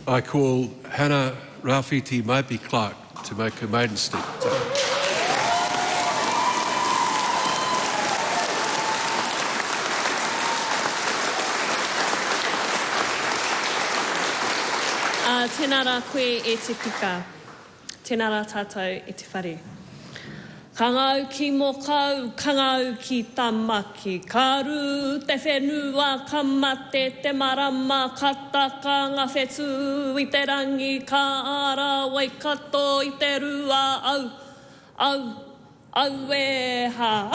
I call Hana-Rawhiti Maipi-Clarke to make her maiden step. Tēnā rā koe e te pika, tēnā rā tātou e te whare. Ka ngau ki mō kau, ka ngau ki tamaki, ka ru te whenua, ka mate te marama, ka taka ngā whetu i te rangi, ka ara wai kato i te rua, au e ha,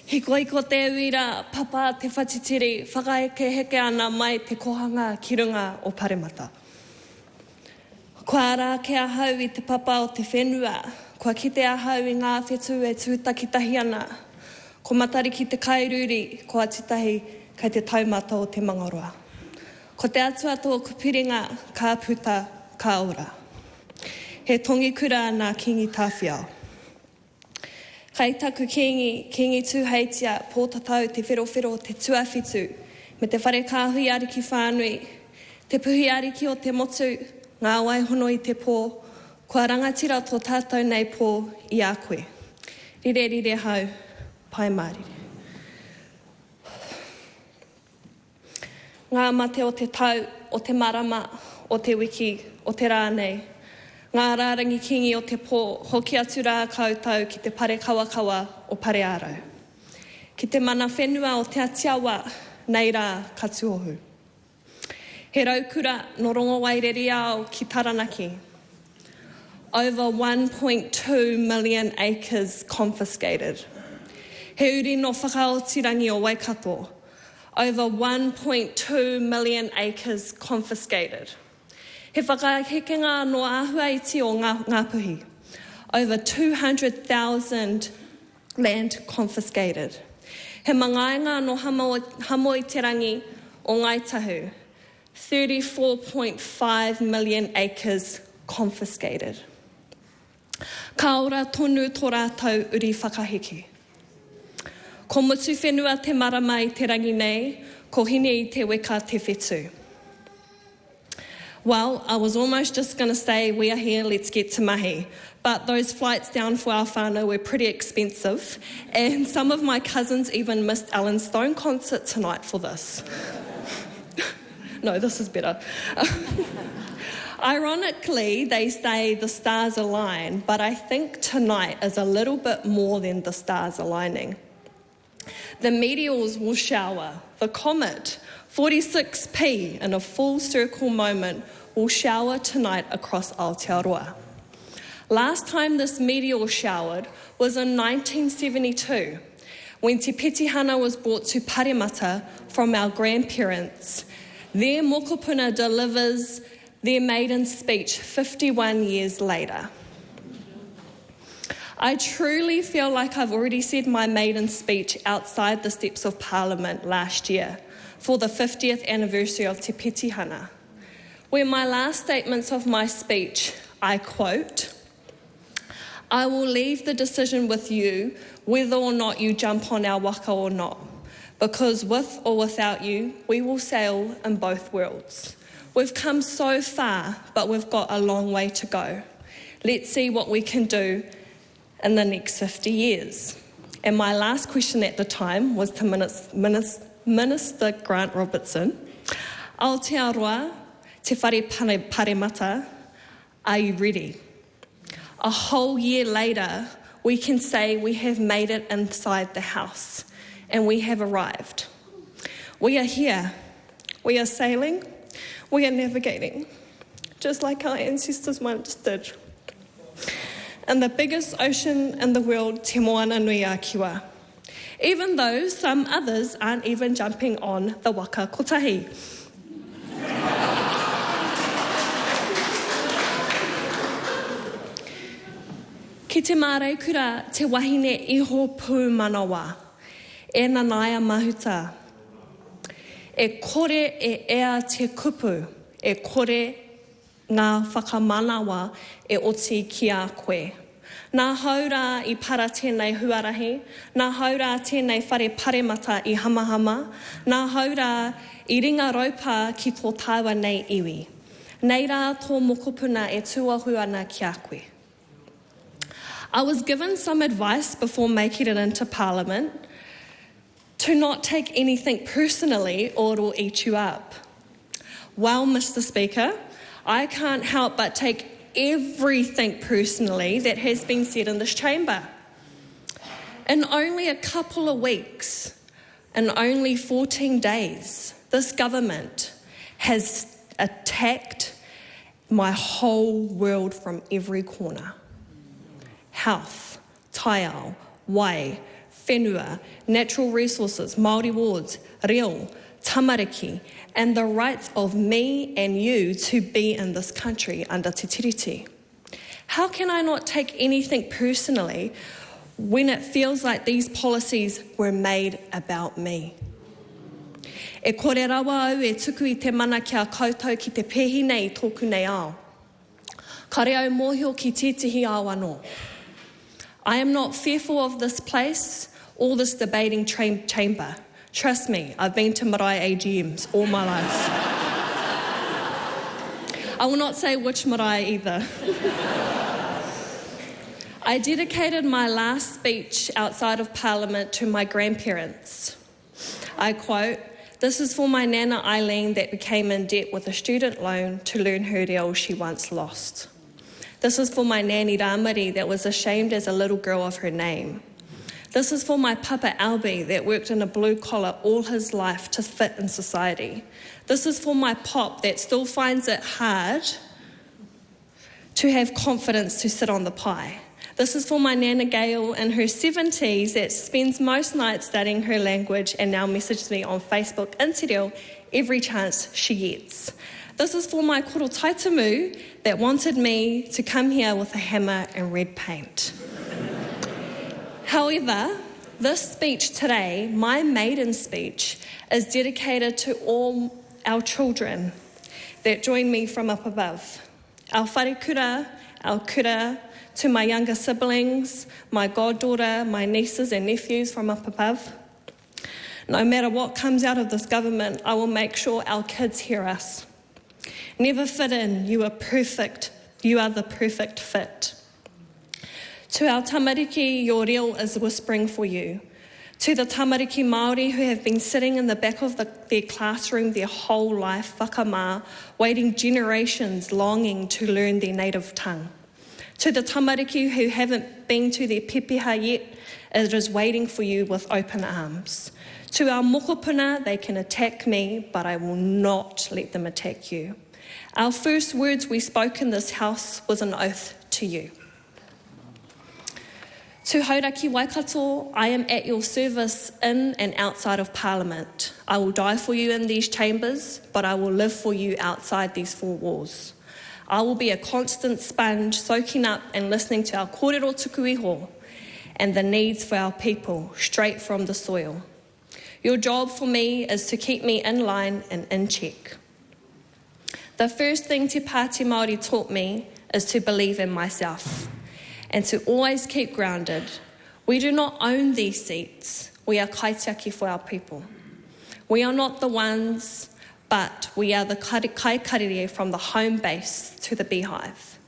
Hikoi ko te uira, papa te whatitiri, whakaeke heke ana mai te kohanga ki runga o Paremata. Kua rā ke ahau i te papa o te whenua, kua kite ahau i ngā whetu e tūtakitahi ana, ko matari ki te kairuri, ko atitahi kai te taumata o te mangaroa. Ko te atuatu o kupiringa, ka puta, ka ora. He tongi kura nā kingi tāwhiao. Kai taku kingi tūheitia, pōtatau te whirowhiro te tuawhitu, me te whare kāhui ariki whānui, te puhi ariki o te motu, ngā waihono i te pō, kua rangatira tō tātou nei pō i a koe. Rire hau, pai mārire. Ngā mate o te tau, o te marama, o te wiki, o te rānei, ngā rārangi kingi o te pō, hoki atu rā koutou ki te pare kawakawa o pare ārau. Ki te mana whenua o te atiawa, nei rā katuohu. He raukura no rongo waireri ao ki Taranaki. Over 1.2 million acres confiscated. He uri no whakaotirangi o Waikato. Over 1.2 million acres confiscated. He whakahekenga no āhua iti o ngā puhi. Over 200,000 land confiscated. He mangainga no hamo i te rangi o Ngaitahu. 34.5 million acres confiscated. Ka ora tonu tō rātou uri whakaheke. Ko mutu whenua te marama i te rangi nei, ko hine i te weka te whetu. Well, I was almost just going to say, we are here, let's get to mahi. But those flights down for our whānau were pretty expensive, and some of my cousins even missed Alan Stone concert tonight for this. No, this is better. Ironically, they say the stars align, but I think tonight is a little bit more than the stars aligning. The meteors will shower, the comet, 46P in a full circle moment, will shower tonight across Aotearoa. Last time this meteor showered was in 1972, when Te Petihana was brought to Paremata from our grandparents. Their mokopuna delivers their maiden speech 51 years later. I truly feel like I've already said my maiden speech outside the steps of Parliament last year for the 50th anniversary of Te Petihana, where my last statements of my speech, I quote, "I will leave the decision with you whether or not you jump on our waka or not, because with or without you, we will sail in both worlds. We've come so far, but we've got a long way to go. Let's see what we can do in the next 50 years. And my last question at the time was to Minister Grant Robertson, Aotearoa, te whare Paremata, are you ready? A whole year later, we can say we have made it inside the house. and we have arrived. We are here. We are sailing. We are navigating, just like our ancestors once did. And the biggest ocean in the world, Te Moana Nui a Kiwa, even though some others aren't even jumping on the waka kotahi. Ki te māreikura te wahine iho pū manawa, e nanaia mahuta. E kore e ea te kupu, e kore ngā whakamanawa e oti ki a koe. Nā haura I para tēnei huarahi, nā haura tēnei whare paremata I hamahama, nā haura I ringa raupa ki tō tāua nei iwi. Nei rā tō mokopuna e tuahu ana ki a koe. I was given some advice before making it into Parliament to not take anything personally or it'll eat you up. Well, Mr. Speaker, I can't help but take everything personally that has been said in this chamber. In only a couple of weeks, in only 14 days, this government has attacked my whole world from every corner. Health, taiao, wai, whenua, natural resources, Māori wards, reo, tamariki, and the rights of me and you to be in this country under te tiriti. How can I not take anything personally when it feels like these policies were made about me? E kore rawa au e tuku I te mana kia koutou ki te pehi nei tōku nei ao. Kare au mōhio ki tētahi ao anō. I am not fearful of this place or this debating chamber. Trust me, I've been to marae AGMs all my life. I will not say which marae either. I dedicated my last speech outside of Parliament to my grandparents. I quote, "This is for my Nana Eileen that became in debt with a student loan to learn her reo she once lost. This is for my nanny Ramari that was ashamed as a little girl of her name. This is for my papa Albie that worked in a blue collar all his life to fit in society. This is for my pop that still finds it hard to have confidence to sit on the pie. This is for my Nana Gail in her 70s that spends most nights studying her language and now messages me on Facebook and te reo every chance she gets. This is for my koro taitamu that wanted me to come here with a hammer and red paint." However, this speech today, my maiden speech, is dedicated to all our children that join me from up above. Our wharekura, our kura, to my younger siblings, my goddaughter, my nieces and nephews from up above. No matter what comes out of this government, I will make sure our kids hear us. Never fit in, you are perfect. You are the perfect fit. To our tamariki, your reo is whispering for you. To the tamariki Māori who have been sitting in the back of their classroom their whole life, whakamā, waiting generations longing to learn their native tongue. To the tamariki who haven't been to their pepeha yet, it is waiting for you with open arms. To our mokopuna, they can attack me, but I will not let them attack you. Our first words we spoke in this house was an oath to you. To Hauraki Waikato, I am at your service in and outside of Parliament. I will die for you in these chambers, but I will live for you outside these four walls. I will be a constant sponge, soaking up and listening to our kōrero tuku iho and the needs for our people, straight from the soil. Your job for me is to keep me in line and in check. The first thing Te Pāti Māori taught me is to believe in myself and to always keep grounded. We do not own these seats. We are kaitiaki for our people. We are not the ones, but we are the kaikarere from the home base to the beehive.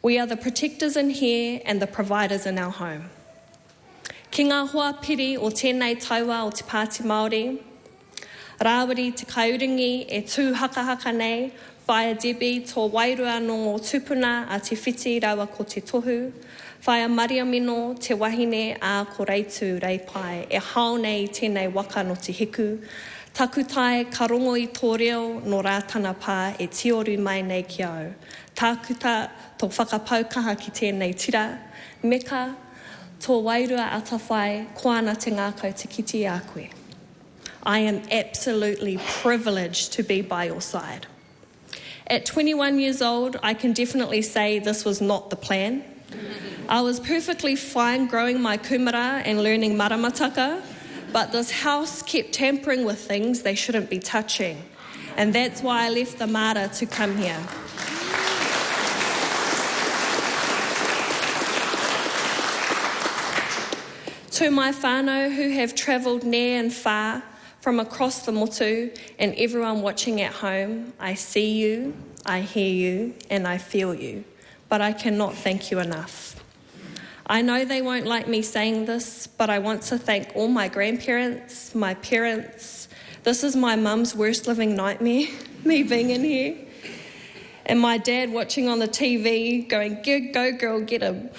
We are the protectors in here and the providers in our home. Ki ngā hoa piri o tēnei tauā o Te Pāti Māori, Rāwari te kaiuringi e tū haka nei, whaia debi tō wairua no ngō tupuna a te whiti rawa ko te tohu, Whaia maria mino te wahine a ko reitu reipai, e hao nei tēnei waka no te hiku, takutai ka rongo i tō reo no rātana pā e tioru mai nei ki au. Tākuta tō whakapaukaha ki tēnei tira, meka tō wairua atawhai, koana te ngākau te kiti a koe. I am absolutely privileged to be by your side. At 21 years old, I can definitely say this was not the plan. I was perfectly fine growing my kumara and learning maramataka, but this house kept tampering with things they shouldn't be touching. And that's why I left the mara to come here. To my whānau who have travelled near and far from across the motu and everyone watching at home, I see you, I hear you, and I feel you, but I cannot thank you enough. I know they won't like me saying this, but I want to thank all my grandparents, my parents. This is my mum's worst living nightmare, me being in here. And my dad watching on the TV going, go girl, get him.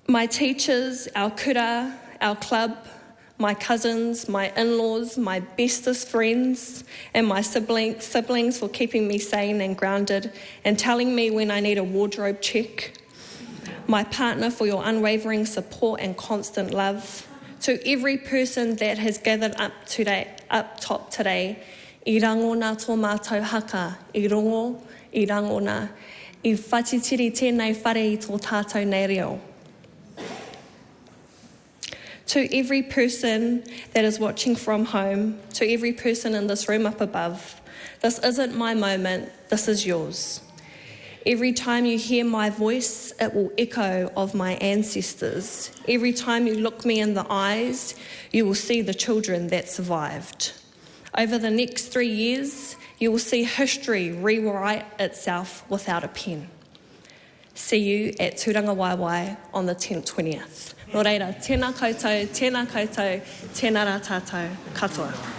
My teachers, our kura, our club, my cousins, my in-laws, my bestest friends, and my siblings for keeping me sane and grounded and telling me when I need a wardrobe check. My partner for your unwavering support and constant love. To every person that has gathered up top today, I rangona tō mātou haka, I rongo, I rangona, I whatitiri tēnei whare I tō tātou nei reo. To every person that is watching from home, to every person in this room up above, this isn't my moment, this is yours. Every time you hear my voice, it will echo of my ancestors. Every time you look me in the eyes, you will see the children that survived. Over the next 3 years, you will see history rewrite itself without a pen. See you at Tūranga Waiwai on the 20th. Nō reira, tēnā koutou, tēnā rā tātou, katoa.